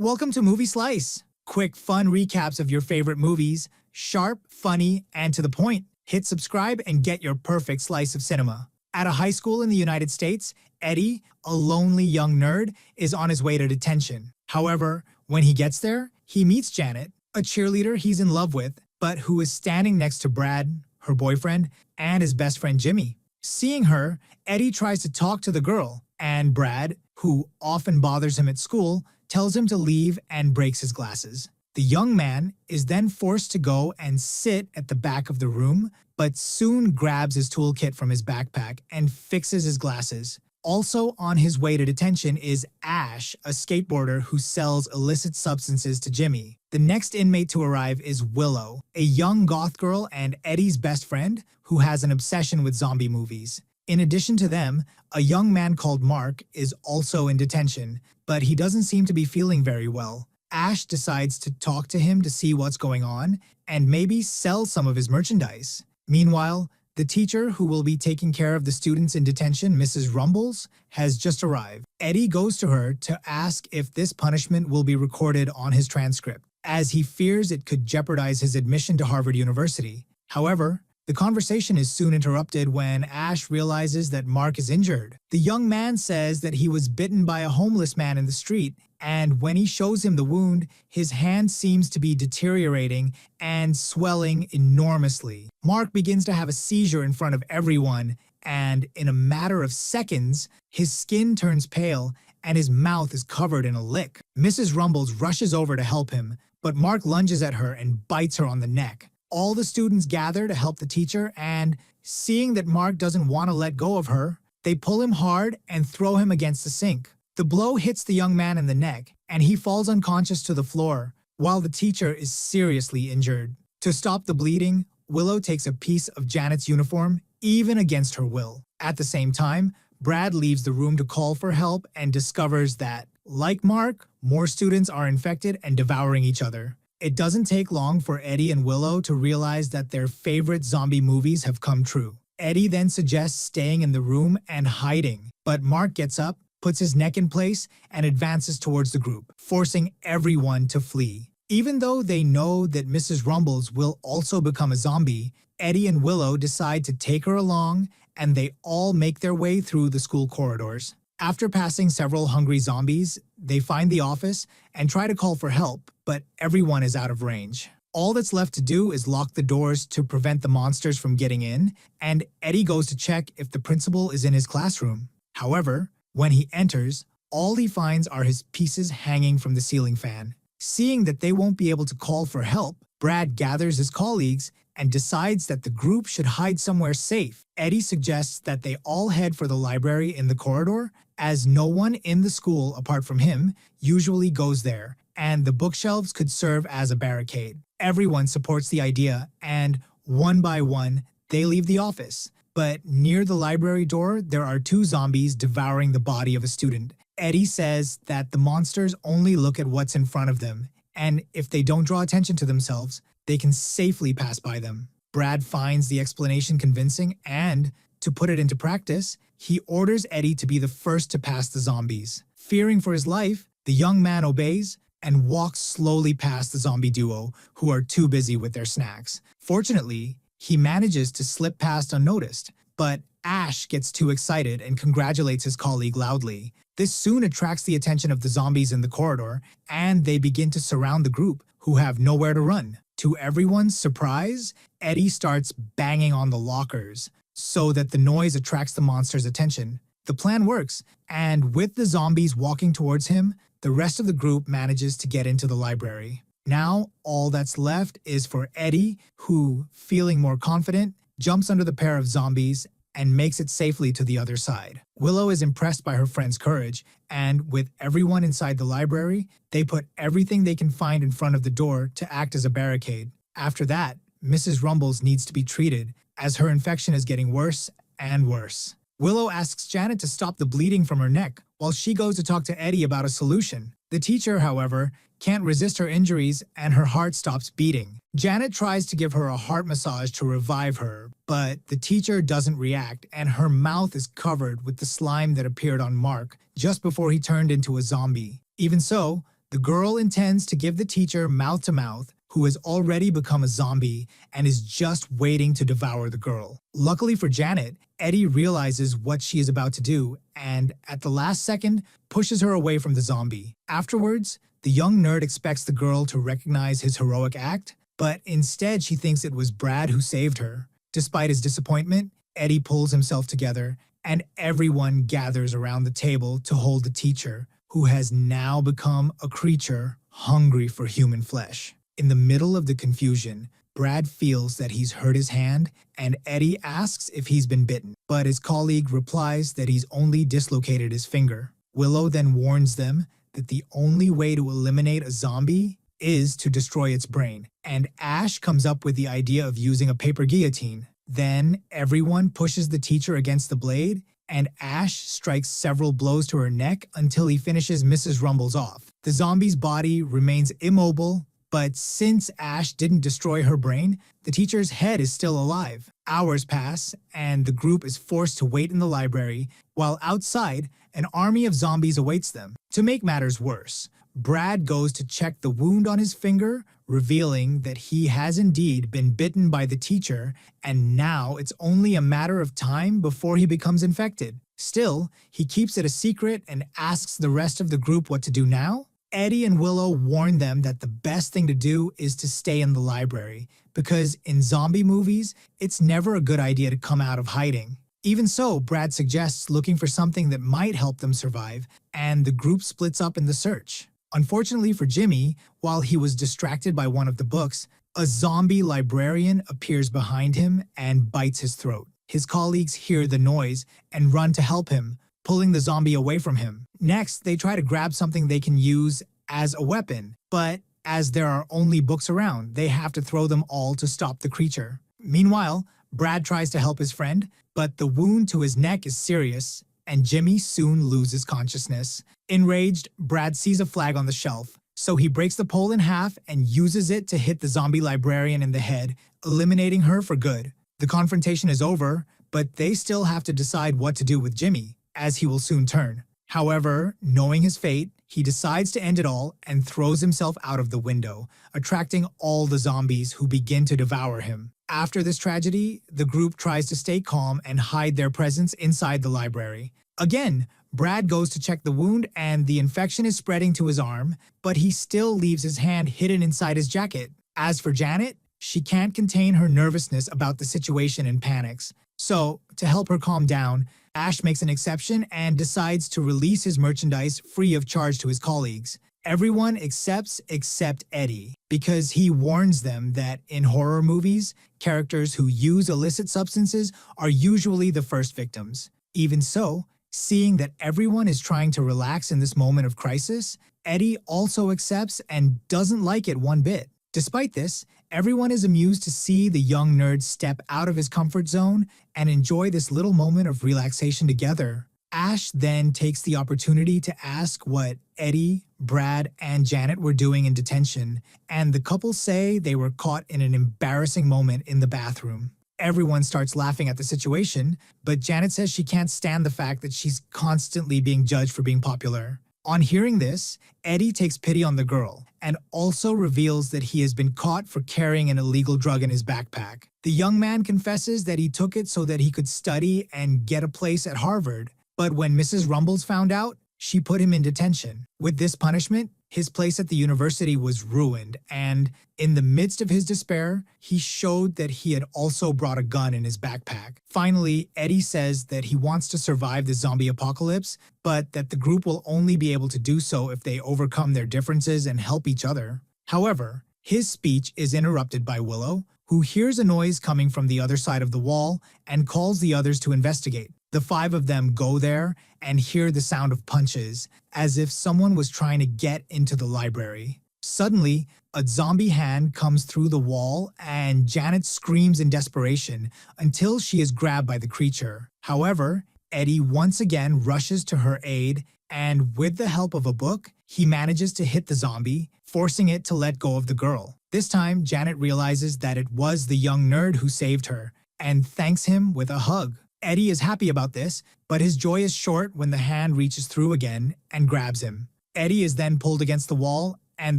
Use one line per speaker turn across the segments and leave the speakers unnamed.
Welcome to Movie Slice. Quick, fun recaps of your favorite movies, sharp, funny, and to the point. Hit subscribe and get your perfect slice of cinema. At a high school in the United States, Eddie, a lonely young nerd, is on his way to detention. However, when he gets there, he meets Janet, a cheerleader he's in love with, but who is standing next to Brad, her boyfriend, and his best friend Jimmy. Seeing her, Eddie tries to talk to the girl, and Brad, who often bothers him at school, tells him to leave and breaks his glasses. The young man is then forced to go and sit at the back of the room, but soon grabs his toolkit from his backpack and fixes his glasses. Also on his way to detention is Ash, a skateboarder who sells illicit substances to Jimmy. The next inmate to arrive is Willow, a young goth girl and Eddie's best friend who has an obsession with zombie movies. In addition to them, a young man called Mark is also in detention, but he doesn't seem to be feeling very well. Ash decides to talk to him to see what's going on and maybe sell some of his merchandise. Meanwhile, the teacher who will be taking care of the students in detention, Mrs. Rumbles, has just arrived. Eddie goes to her to ask if this punishment will be recorded on his transcript, as he fears it could jeopardize his admission to Harvard University. However, the conversation is soon interrupted when Ash realizes that Mark is injured. The young man says that he was bitten by a homeless man in the street, and when he shows him the wound, his hand seems to be deteriorating and swelling enormously. Mark begins to have a seizure in front of everyone, and in a matter of seconds, his skin turns pale and his mouth is covered in a lick. Mrs. Rumbles rushes over to help him, but Mark lunges at her and bites her on the neck. All the students gather to help the teacher, and seeing that Mark doesn't want to let go of her, they pull him hard and throw him against the sink. The blow hits the young man in the neck, and he falls unconscious to the floor, while the teacher is seriously injured. To stop the bleeding, Willow takes a piece of Janet's uniform, even against her will. At the same time, Brad leaves the room to call for help and discovers that, like Mark, more students are infected and devouring each other. It doesn't take long for Eddie and Willow to realize that their favorite zombie movies have come true. Eddie then suggests staying in the room and hiding, but Mark gets up, puts his neck in place, and advances towards the group, forcing everyone to flee. Even though they know that Mrs. Rumbles will also become a zombie, Eddie and Willow decide to take her along, and they all make their way through the school corridors. After passing several hungry zombies, they find the office and try to call for help, but everyone is out of range. All that's left to do is lock the doors to prevent the monsters from getting in, and Eddie goes to check if the principal is in his classroom. However, when he enters, all he finds are his pieces hanging from the ceiling fan. Seeing that they won't be able to call for help, Brad gathers his colleagues and decides that the group should hide somewhere safe. Eddie suggests that they all head for the library in the corridor, as no one in the school apart from him usually goes there, and the bookshelves could serve as a barricade. Everyone supports the idea, and one by one, they leave the office. But near the library door, there are two zombies devouring the body of a student. Eddie says that the monsters only look at what's in front of them, and if they don't draw attention to themselves, they can safely pass by them. Brad finds the explanation convincing, and, to put it into practice, he orders Eddie to be the first to pass the zombies. Fearing for his life, the young man obeys and walks slowly past the zombie duo, who are too busy with their snacks. Fortunately, he manages to slip past unnoticed, but Ash gets too excited and congratulates his colleague loudly. This soon attracts the attention of the zombies in the corridor, and they begin to surround the group, who have nowhere to run. To everyone's surprise, Eddie starts banging on the lockers, so that the noise attracts the monster's attention. The plan works, and with the zombies walking towards him, the rest of the group manages to get into the library. Now, all that's left is for Eddie, who, feeling more confident, jumps under the pair of zombies and makes it safely to the other side. Willow is impressed by her friend's courage, and with everyone inside the library, they put everything they can find in front of the door to act as a barricade. After that, Mrs. Rumbles needs to be treated, as her infection is getting worse and worse. Willow asks Janet to stop the bleeding from her neck, while she goes to talk to Eddie about a solution. The teacher, however, can't resist her injuries and her heart stops beating. Janet tries to give her a heart massage to revive her, but the teacher doesn't react and her mouth is covered with the slime that appeared on Mark just before he turned into a zombie. Even so, The girl intends to give the teacher mouth-to-mouth, who has already become a zombie and is just waiting to devour the girl. Luckily for Janet, Eddie realizes what she is about to do and, at the last second, pushes her away from the zombie. Afterwards, the young nerd expects the girl to recognize his heroic act, but instead she thinks it was Brad who saved her. Despite his disappointment, Eddie pulls himself together, and everyone gathers around the table to hold the teacher, who has now become a creature hungry for human flesh. In the middle of the confusion, Brad feels that he's hurt his hand, and Eddie asks if he's been bitten, but his colleague replies that he's only dislocated his finger. Willow then warns them that the only way to eliminate a zombie is to destroy its brain, and Ash comes up with the idea of using a paper guillotine. Then everyone pushes the teacher against the blade, and Ash strikes several blows to her neck until he finishes Mrs. Rumbles off. The zombie's body remains immobile, but since Ash didn't destroy her brain, the teacher's head is still alive. Hours pass, and the group is forced to wait in the library, while outside, an army of zombies awaits them. To make matters worse, Brad goes to check the wound on his finger, revealing that he has indeed been bitten by the teacher, and now it's only a matter of time before he becomes infected. Still, he keeps it a secret and asks the rest of the group what to do now. Eddie and Willow warn them that the best thing to do is to stay in the library, because in zombie movies, it's never a good idea to come out of hiding. Even so, Brad suggests looking for something that might help them survive, and the group splits up in the search. Unfortunately for Jimmy, while he was distracted by one of the books, a zombie librarian appears behind him and bites his throat. His colleagues hear the noise and run to help him, pulling the zombie away from him. Next, they try to grab something they can use as a weapon, but as there are only books around, they have to throw them all to stop the creature. Meanwhile, Brad tries to help his friend, but the wound to his neck is serious, and Jimmy soon loses consciousness. Enraged, Brad sees a flag on the shelf, so he breaks the pole in half and uses it to hit the zombie librarian in the head, eliminating her for good. The confrontation is over, but they still have to decide what to do with Jimmy, as he will soon turn. However, knowing his fate, he decides to end it all and throws himself out of the window, attracting all the zombies who begin to devour him. After this tragedy, the group tries to stay calm and hide their presence inside the library. Again, Brad goes to check the wound and the infection is spreading to his arm, but he still leaves his hand hidden inside his jacket. As for Janet, she can't contain her nervousness about the situation and panics. So, to help her calm down, Ash makes an exception and decides to release his merchandise free of charge to his colleagues. Everyone accepts except Eddie, because he warns them that in horror movies, characters who use illicit substances are usually the first victims. Even so, seeing that everyone is trying to relax in this moment of crisis, Eddie also accepts and doesn't like it one bit. Despite this, everyone is amused to see the young nerd step out of his comfort zone and enjoy this little moment of relaxation together. Ash then takes the opportunity to ask what Eddie, Brad, and Janet were doing in detention, and the couple say they were caught in an embarrassing moment in the bathroom. Everyone starts laughing at the situation, but Janet says she can't stand the fact that she's constantly being judged for being popular. On hearing this, Eddie takes pity on the girl and also reveals that he has been caught for carrying an illegal drug in his backpack. The young man confesses that he took it so that he could study and get a place at Harvard, but when Mrs. Rumbles found out, she put him in detention. With this punishment, his place at the university was ruined, and in the midst of his despair, he showed that he had also brought a gun in his backpack. Finally, Eddie says that he wants to survive the zombie apocalypse, but that the group will only be able to do so if they overcome their differences and help each other. However, his speech is interrupted by Willow, who hears a noise coming from the other side of the wall and calls the others to investigate. The five of them go there and hear the sound of punches, as if someone was trying to get into the library. Suddenly, a zombie hand comes through the wall and Janet screams in desperation until she is grabbed by the creature. However, Eddie once again rushes to her aid, and with the help of a book, he manages to hit the zombie, forcing it to let go of the girl. This time, Janet realizes that it was the young nerd who saved her, and thanks him with a hug. Eddie is happy about this, but his joy is short when the hand reaches through again and grabs him. Eddie is then pulled against the wall, and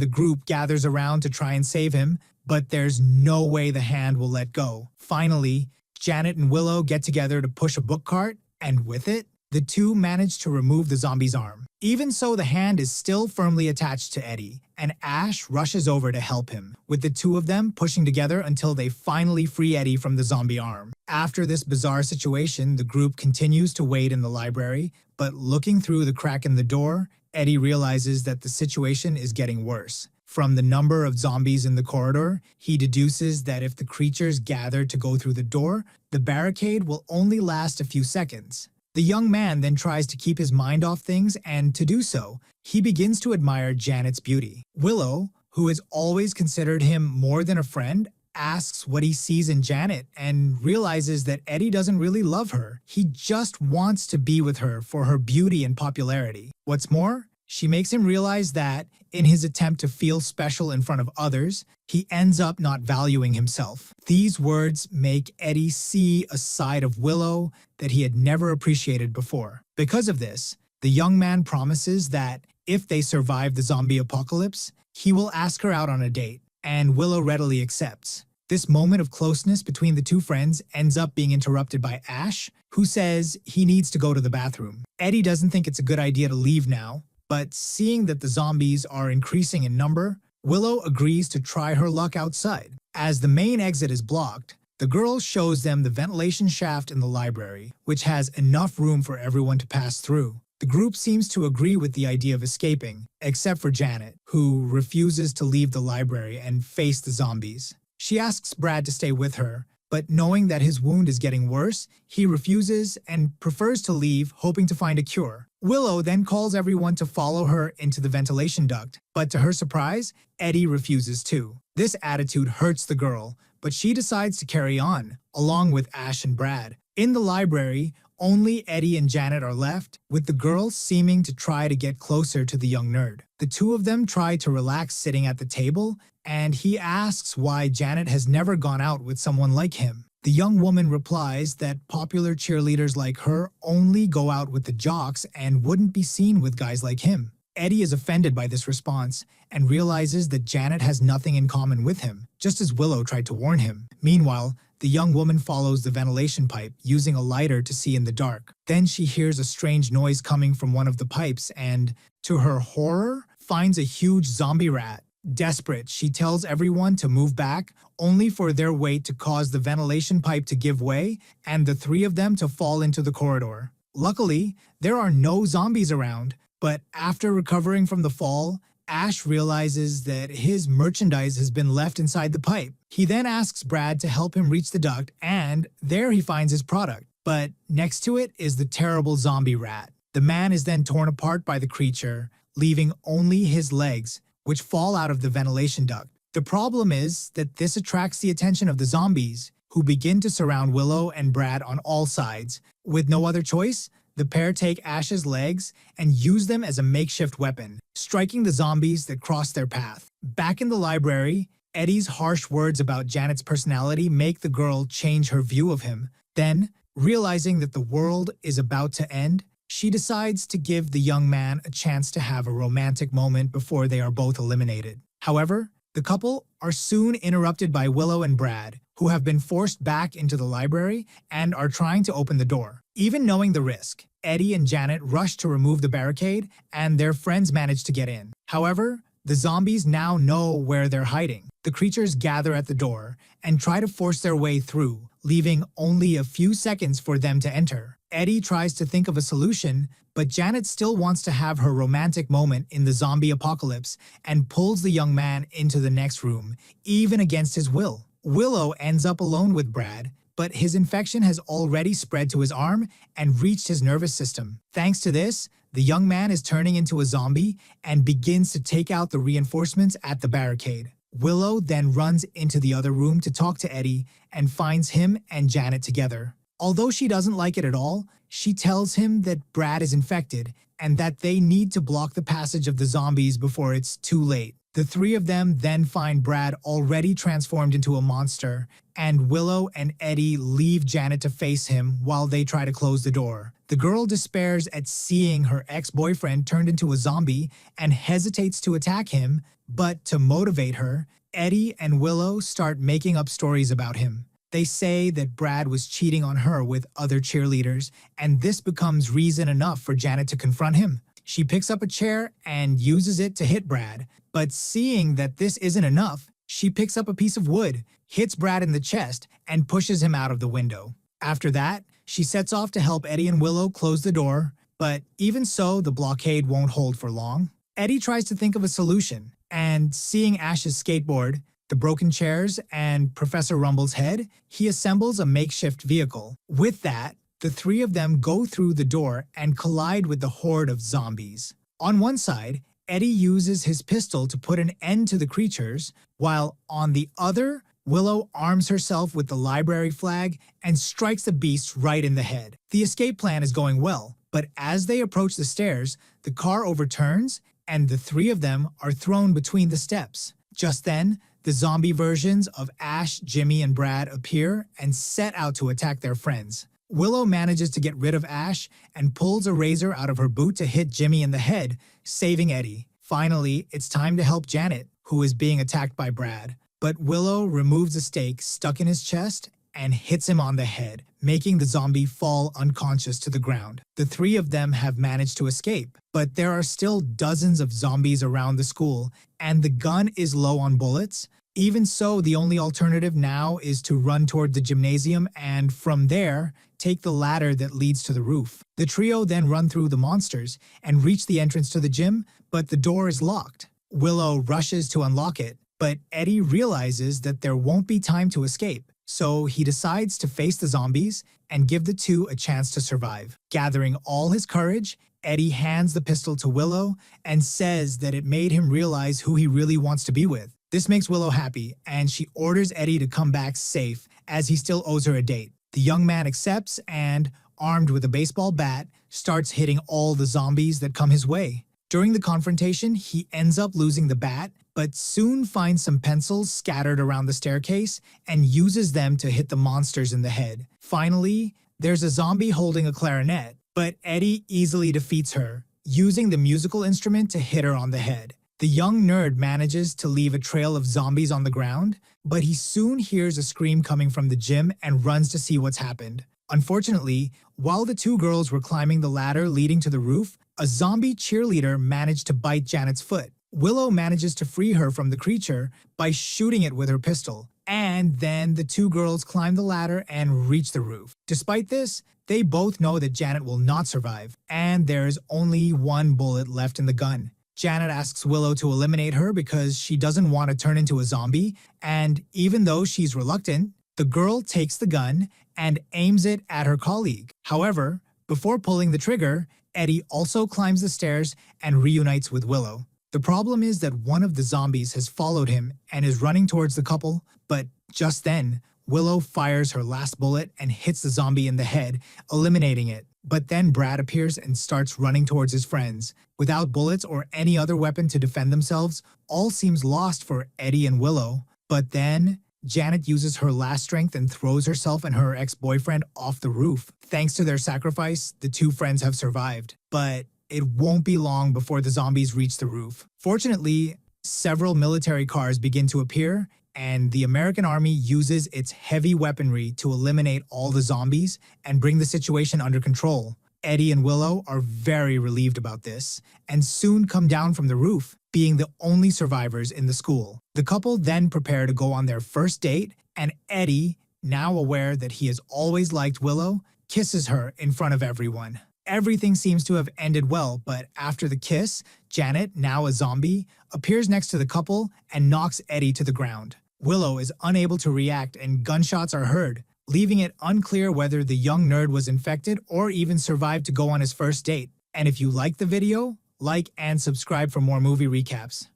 the group gathers around to try and save him, but there's no way the hand will let go. Finally, Janet and Willow get together to push a book cart, and with it, the two manage to remove the zombie's arm. Even so, the hand is still firmly attached to Eddie, and Ash rushes over to help him, with the two of them pushing together until they finally free Eddie from the zombie arm. After this bizarre situation, the group continues to wait in the library, but looking through the crack in the door, Eddie realizes that the situation is getting worse. From the number of zombies in the corridor, he deduces that if the creatures gather to go through the door, the barricade will only last a few seconds. The young man then tries to keep his mind off things, and to do so, he begins to admire Janet's beauty. Willow, who has always considered him more than a friend, asks what he sees in Janet and realizes that Eddie doesn't really love her. He just wants to be with her for her beauty and popularity. What's more, she makes him realize that, in his attempt to feel special in front of others, he ends up not valuing himself. These words make Eddie see a side of Willow that he had never appreciated before. Because of this, the young man promises that if they survive the zombie apocalypse, he will ask her out on a date, and Willow readily accepts. This moment of closeness between the two friends ends up being interrupted by Ash, who says he needs to go to the bathroom. Eddie doesn't think it's a good idea to leave now, but seeing that the zombies are increasing in number, Willow agrees to try her luck outside. As the main exit is blocked, the girl shows them the ventilation shaft in the library, which has enough room for everyone to pass through. The group seems to agree with the idea of escaping, except for Janet, who refuses to leave the library and face the zombies. She asks Brad to stay with her, but knowing that his wound is getting worse, he refuses and prefers to leave, hoping to find a cure. Willow then calls everyone to follow her into the ventilation duct, but to her surprise, Eddie refuses too. This attitude hurts the girl, but she decides to carry on, along with Ash and Brad. In the library, only Eddie and Janet are left, with the girl seeming to try to get closer to the young nerd. The two of them try to relax sitting at the table, and he asks why Janet has never gone out with someone like him. The young woman replies that popular cheerleaders like her only go out with the jocks and wouldn't be seen with guys like him. Eddie is offended by this response and realizes that Janet has nothing in common with him, just as Willow tried to warn him. Meanwhile, the young woman follows the ventilation pipe, using a lighter to see in the dark. Then she hears a strange noise coming from one of the pipes and, to her horror, finds a huge zombie rat. Desperate, she tells everyone to move back, only for their weight to cause the ventilation pipe to give way and the three of them to fall into the corridor. Luckily, there are no zombies around, but after recovering from the fall, Ash realizes that his merchandise has been left inside the pipe. He then asks Brad to help him reach the duct, and there he finds his product. But next to it is the terrible zombie rat. The man is then torn apart by the creature, leaving only his legs, which fall out of the ventilation duct. The problem is that this attracts the attention of the zombies, who begin to surround Willow and Brad on all sides. With no other choice, the pair take Ash's legs and use them as a makeshift weapon, striking the zombies that cross their path. Back in the library, Eddie's harsh words about Janet's personality make the girl change her view of him. Then, realizing that the world is about to end, she decides to give the young man a chance to have a romantic moment before they are both eliminated. However, the couple are soon interrupted by Willow and Brad, who have been forced back into the library and are trying to open the door. Even knowing the risk, Eddie and Janet rush to remove the barricade, and their friends manage to get in. However, the zombies now know where they're hiding. The creatures gather at the door and try to force their way through, leaving only a few seconds for them to enter. Eddie tries to think of a solution, but Janet still wants to have her romantic moment in the zombie apocalypse and pulls the young man into the next room, even against his will. Willow ends up alone with Brad, but his infection has already spread to his arm and reached his nervous system. Thanks to this, the young man is turning into a zombie and begins to take out the reinforcements at the barricade. Willow then runs into the other room to talk to Eddie and finds him and Janet together. Although she doesn't like it at all, she tells him that Brad is infected and that they need to block the passage of the zombies before it's too late. The three of them then find Brad already transformed into a monster, and Willow and Eddie leave Janet to face him while they try to close the door. The girl despairs at seeing her ex-boyfriend turned into a zombie and hesitates to attack him, but to motivate her, Eddie and Willow start making up stories about him. They say that Brad was cheating on her with other cheerleaders, and this becomes reason enough for Janet to confront him. She picks up a chair and uses it to hit Brad, but seeing that this isn't enough, she picks up a piece of wood, hits Brad in the chest, and pushes him out of the window. After that, she sets off to help Eddie and Willow close the door, but even so, the blockade won't hold for long. Eddie tries to think of a solution, and seeing Ash's skateboard, the broken chairs, and Professor Rumble's head, he assembles a makeshift vehicle. With that, the three of them go through the door and collide with the horde of zombies. On one side, Eddie uses his pistol to put an end to the creatures, while on the other, Willow arms herself with the library flag and strikes the beast right in the head. The escape plan is going well, but as they approach the stairs, the car overturns and the three of them are thrown between the steps. Just then, the zombie versions of Ash, Jimmy, and Brad appear and set out to attack their friends. Willow manages to get rid of Ash and pulls a razor out of her boot to hit Jimmy in the head, saving Eddie. Finally, it's time to help Janet, who is being attacked by Brad. But Willow removes a stake stuck in his chest and hits him on the head, making the zombie fall unconscious to the ground. The three of them have managed to escape, but there are still dozens of zombies around the school, and the gun is low on bullets. Even so, the only alternative now is to run toward the gymnasium and, from there, take the ladder that leads to the roof. The trio then run through the monsters and reach the entrance to the gym, but the door is locked. Willow rushes to unlock it, but Eddie realizes that there won't be time to escape, so he decides to face the zombies and give the two a chance to survive. Gathering all his courage, Eddie hands the pistol to Willow and says that it made him realize who he really wants to be with. This makes Willow happy, and she orders Eddie to come back safe, as he still owes her a date. The young man accepts and, armed with a baseball bat, starts hitting all the zombies that come his way. During the confrontation, he ends up losing the bat, but soon finds some pencils scattered around the staircase and uses them to hit the monsters in the head. Finally, there's a zombie holding a clarinet, but Eddie easily defeats her, using the musical instrument to hit her on the head. The young nerd manages to leave a trail of zombies on the ground, but he soon hears a scream coming from the gym and runs to see what's happened. Unfortunately, while the two girls were climbing the ladder leading to the roof, a zombie cheerleader managed to bite Janet's foot. Willow manages to free her from the creature by shooting it with her pistol, and then the two girls climb the ladder and reach the roof. Despite this, they both know that Janet will not survive, and there's only one bullet left in the gun. Janet asks Willow to eliminate her because she doesn't want to turn into a zombie, and even though she's reluctant, the girl takes the gun and aims it at her colleague. However, before pulling the trigger, Eddie also climbs the stairs and reunites with Willow. The problem is that one of the zombies has followed him and is running towards the couple, but just then, Willow fires her last bullet and hits the zombie in the head, eliminating it. But then Brad appears and starts running towards his friends. Without bullets or any other weapon to defend themselves, all seems lost for Eddie and Willow. But then, Janet uses her last strength and throws herself and her ex-boyfriend off the roof. Thanks to their sacrifice, the two friends have survived. But it won't be long before the zombies reach the roof. Fortunately, several military cars begin to appear, and the American Army uses its heavy weaponry to eliminate all the zombies and bring the situation under control. Eddie and Willow are very relieved about this, and soon come down from the roof, being the only survivors in the school. The couple then prepare to go on their first date, and Eddie, now aware that he has always liked Willow, kisses her in front of everyone. Everything seems to have ended well, but after the kiss, Janet, now a zombie, appears next to the couple and knocks Eddie to the ground. Willow is unable to react and gunshots are heard, leaving it unclear whether the young nerd was infected or even survived to go on his first date. And if you liked the video, like and subscribe for more movie recaps.